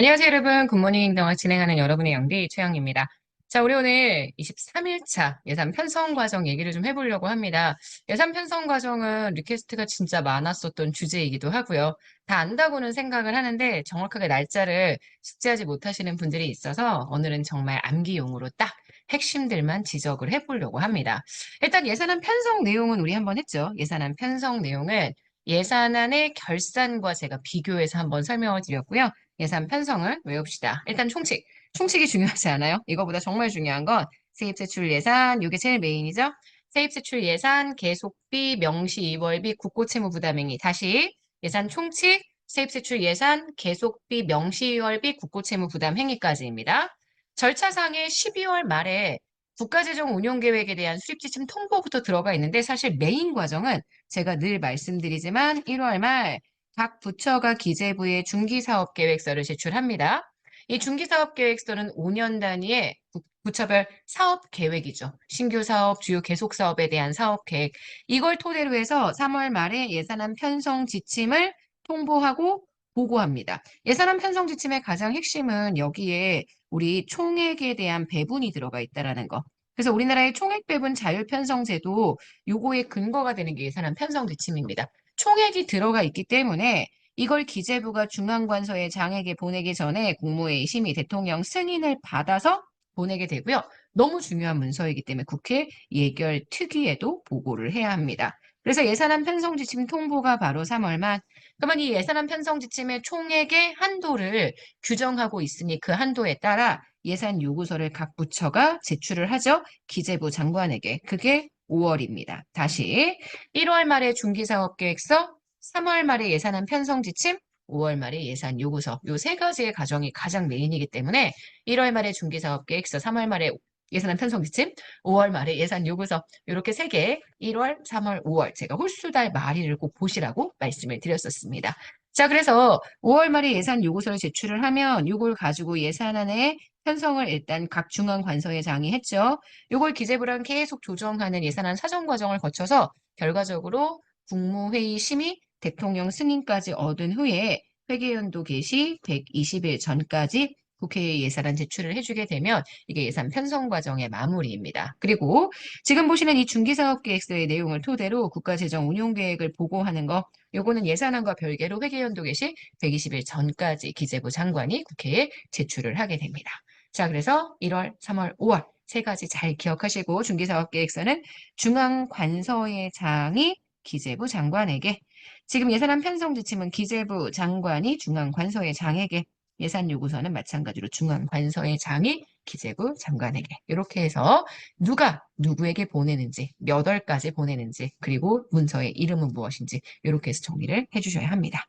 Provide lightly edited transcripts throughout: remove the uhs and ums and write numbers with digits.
안녕하세요, 여러분. 굿모닝 행동을 진행하는 여러분의 영디 최영입니다. 자, 우리 오늘 23일차 예산 편성 과정 얘기를 좀 해보려고 합니다. 예산 편성 과정은 리퀘스트가 진짜 많았었던 주제이기도 하고요. 다 안다고는 생각을 하는데 정확하게 날짜를 숙지하지 못하시는 분들이 있어서 오늘은 정말 암기용으로 딱 핵심들만 지적을 해보려고 합니다. 일단 예산안 편성 내용은 우리 한번 했죠. 예산안 편성 내용은 예산안의 결산과 제가 비교해서 한번 설명을 드렸고요. 예산 편성을 외웁시다. 일단 총칙. 총칙이 중요하지 않아요? 이거보다 정말 중요한 건 세입세출 예산, 이게 제일 메인이죠? 세입세출 예산, 계속비, 명시 이월비, 국고채무 부담행위. 다시 예산 총칙, 세입세출 예산, 계속비, 명시 이월비, 국고채무 부담행위까지입니다. 절차상에 12월 말에 국가재정 운용계획에 대한 수립지침 통보부터 들어가 있는데 사실 메인 과정은 제가 늘 말씀드리지만 1월 말 각 부처가 기재부에 중기사업계획서를 제출합니다. 이 중기사업계획서는 5년 단위의 부처별 사업계획이죠. 신규 사업, 주요 계속 사업에 대한 사업계획. 이걸 토대로 해서 3월 말에 예산안 편성 지침을 통보하고 보고합니다. 예산안 편성 지침의 가장 핵심은 여기에 우리 총액에 대한 배분이 들어가 있다는 거. 그래서 우리나라의 총액 배분 자율 편성 제도 요거의 근거가 되는 게 예산안 편성 지침입니다. 총액이 들어가 있기 때문에 이걸 기재부가 중앙관서에 장에게 보내기 전에 국무회의 심의 대통령 승인을 받아서 보내게 되고요. 너무 중요한 문서이기 때문에 국회 예결 특위에도 보고를 해야 합니다. 그래서 예산안 편성 지침 통보가 바로 3월 말. 그러면 이 예산안 편성 지침의 총액의 한도를 규정하고 있으니 그 한도에 따라 예산 요구서를 각 부처가 제출을 하죠. 기재부 장관에게. 그게 5월입니다. 다시 1월 말에 중기사업계획서, 3월 말에 예산안 편성 지침, 5월 말에 예산 요구서. 요 세 가지의 과정이 가장 메인이기 때문에 1월 말에 중기사업계획서, 3월 말에 예산안 편성 지침, 5월 말에 예산 요구서. 이렇게 세 개, 1월, 3월, 5월. 제가 홀수달 말일을 꼭 보시라고 말씀을 드렸었습니다. 자, 그래서 5월 말에 예산 요구서를 제출을 하면 이걸 가지고 예산안에 편성을 일단 각 중앙 관서에 장의했죠. 이걸 기재부랑 계속 조정하는 예산안 사정 과정을 거쳐서 결과적으로 국무회의 심의, 대통령 승인까지 얻은 후에 회계연도 개시 120일 전까지 국회에 예산안 제출을 해주게 되면 이게 예산 편성 과정의 마무리입니다. 그리고 지금 보시는 이 중기사업계획서의 내용을 토대로 국가재정운용계획을 보고하는 거, 요거는 예산안과 별개로 회계연도 개시 120일 전까지 기재부 장관이 국회에 제출을 하게 됩니다. 자, 그래서 1월, 3월, 5월 세 가지 잘 기억하시고 중기사업계획서는 중앙관서의 장이 기재부 장관에게, 지금 예산안 편성 지침은 기재부 장관이 중앙관서의 장에게, 예산 요구서는 마찬가지로 중앙관서의 장이 기재부 장관에게, 이렇게 해서 누가 누구에게 보내는지, 몇 월까지 보내는지, 그리고 문서의 이름은 무엇인지 이렇게 해서 정리를 해주셔야 합니다.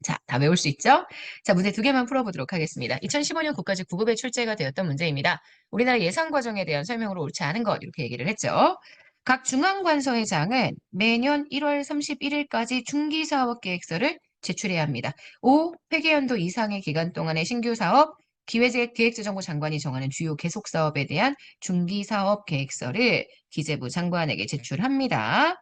자, 다 외울 수 있죠? 자, 문제 두 개만 풀어보도록 하겠습니다. 2015년 국가직 9급에 출제가 되었던 문제입니다. 우리나라 예산 과정에 대한 설명으로 옳지 않은 것, 이렇게 얘기를 했죠. 각 중앙관서의 장은 매년 1월 31일까지 중기사업계획서를 제출해야 합니다. 5. 회계연도 이상의 기간 동안의 신규 사업, 기획재정부 장관이 정하는 주요 계속사업에 대한 중기사업계획서를 기재부 장관에게 제출합니다.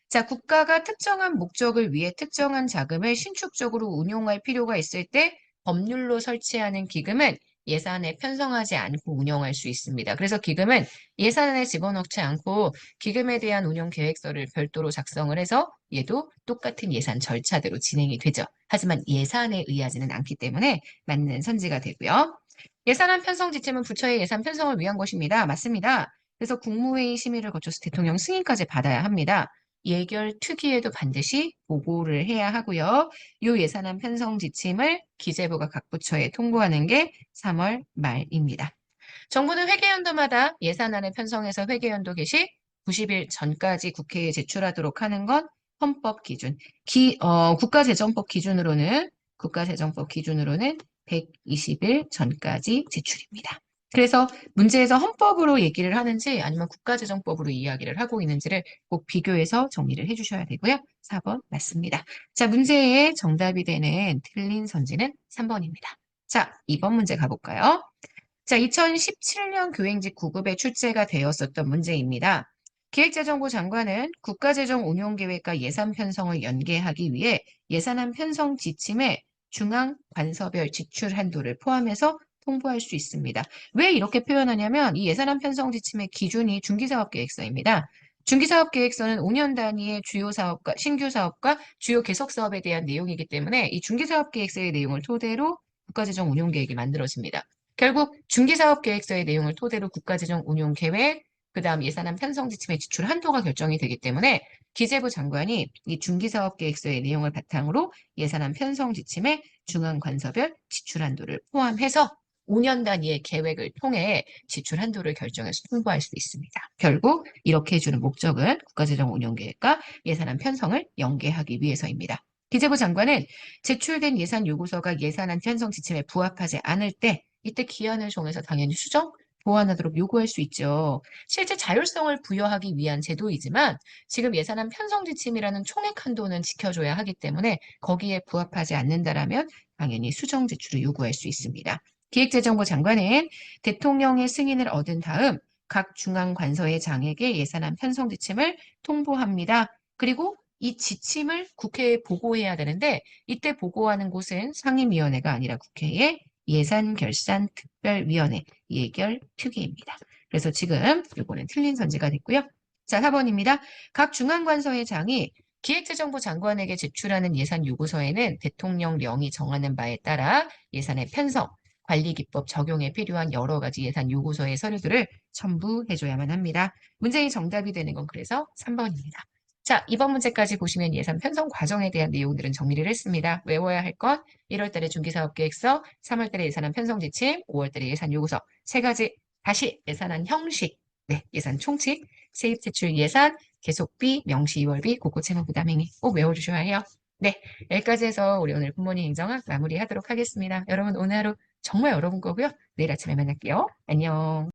자, 국가가 특정한 목적을 위해 특정한 자금을 신축적으로 운용할 필요가 있을 때 법률로 설치하는 기금은 예산에 편성하지 않고 운영할 수 있습니다. 그래서 기금은 예산안에 집어넣지 않고 기금에 대한 운용 계획서를 별도로 작성을 해서 얘도 똑같은 예산 절차대로 진행이 되죠. 하지만 예산에 의하지는 않기 때문에 맞는 선지가 되고요. 예산안 편성 지침은 부처의 예산 편성을 위한 것입니다. 맞습니다. 그래서 국무회의 심의를 거쳐서 대통령 승인까지 받아야 합니다. 예결 특위에도 반드시 보고를 해야 하고요. 이 예산안 편성 지침을 기재부가 각 부처에 통보하는 게 3월 말입니다. 정부는 회계연도마다 예산안을 편성해서 회계연도 개시 90일 전까지 국회에 제출하도록 하는 건 헌법 기준. 국가재정법 기준으로는 120일 전까지 제출입니다. 그래서 문제에서 헌법으로 얘기를 하는지 아니면 국가재정법으로 이야기를 하고 있는지를 꼭 비교해서 정리를 해주셔야 되고요. 4번 맞습니다. 자, 문제의 정답이 되는 틀린 선지는 3번입니다. 자, 2번 문제 가볼까요? 자, 2017년 교행직 9급에 출제가 되었었던 문제입니다. 기획재정부 장관은 국가재정 운용계획과 예산 편성을 연계하기 위해 예산안 편성 지침에 중앙 관서별 지출 한도를 포함해서 통보할 수 있습니다. 왜 이렇게 표현하냐면 이 예산안 편성 지침의 기준이 중기사업계획서입니다. 중기사업계획서는 5년 단위의 주요 사업과 신규 사업과 주요 계속 사업에 대한 내용이기 때문에 이 중기사업계획서의 내용을 토대로 국가재정 운용계획이 만들어집니다. 결국 중기사업계획서의 내용을 토대로 국가재정 운용계획, 그다음 예산안 편성 지침의 지출 한도가 결정이 되기 때문에 기재부 장관이 이 중기사업계획서의 내용을 바탕으로 예산안 편성 지침에 중앙관서별 지출 한도를 포함해서 5년 단위의 계획을 통해 지출 한도를 결정해서 통보할 수 있습니다. 결국 이렇게 해주는 목적은 국가재정 운용계획과 예산안 편성을 연계하기 위해서입니다. 기재부 장관은 제출된 예산 요구서가 예산안 편성 지침에 부합하지 않을 때 이때 기한을 정해서 당연히 수정, 보완하도록 요구할 수 있죠. 실제 자율성을 부여하기 위한 제도이지만 지금 예산안 편성 지침이라는 총액 한도는 지켜줘야 하기 때문에 거기에 부합하지 않는다라면 당연히 수정 제출을 요구할 수 있습니다. 기획재정부 장관은 대통령의 승인을 얻은 다음 각 중앙관서의 장에게 예산안 편성 지침을 통보합니다. 그리고 이 지침을 국회에 보고해야 되는데 이때 보고하는 곳은 상임위원회가 아니라 국회의 예산결산특별위원회 예결특위입니다. 그래서 지금 이거는 틀린 선지가 됐고요. 자, 4번입니다. 각 중앙관서의 장이 기획재정부 장관에게 제출하는 예산 요구서에는 대통령령이 정하는 바에 따라 예산의 편성, 관리기법 적용에 필요한 여러 가지 예산 요구서의 서류들을 첨부해줘야만 합니다. 문제의 정답이 되는 건 그래서 3번입니다. 자, 이번 문제까지 보시면 예산 편성 과정에 대한 내용들은 정리를 했습니다. 외워야 할 건 1월 달에 중기사업계획서, 3월 달에 예산안 편성 지침, 5월 달에 예산 요구서 세 가지 다시 예산안 형식, 네, 예산 총칙, 세입 제출 예산, 계속비, 명시 2월비, 곳곳 채무 부담 행위 꼭 외워주셔야 해요. 네, 여기까지 해서 우리 오늘 굿모닝 행정학 마무리하도록 하겠습니다. 여러분 오늘 하루 정말 여러분 거고요. 내일 아침에 만날게요. 안녕.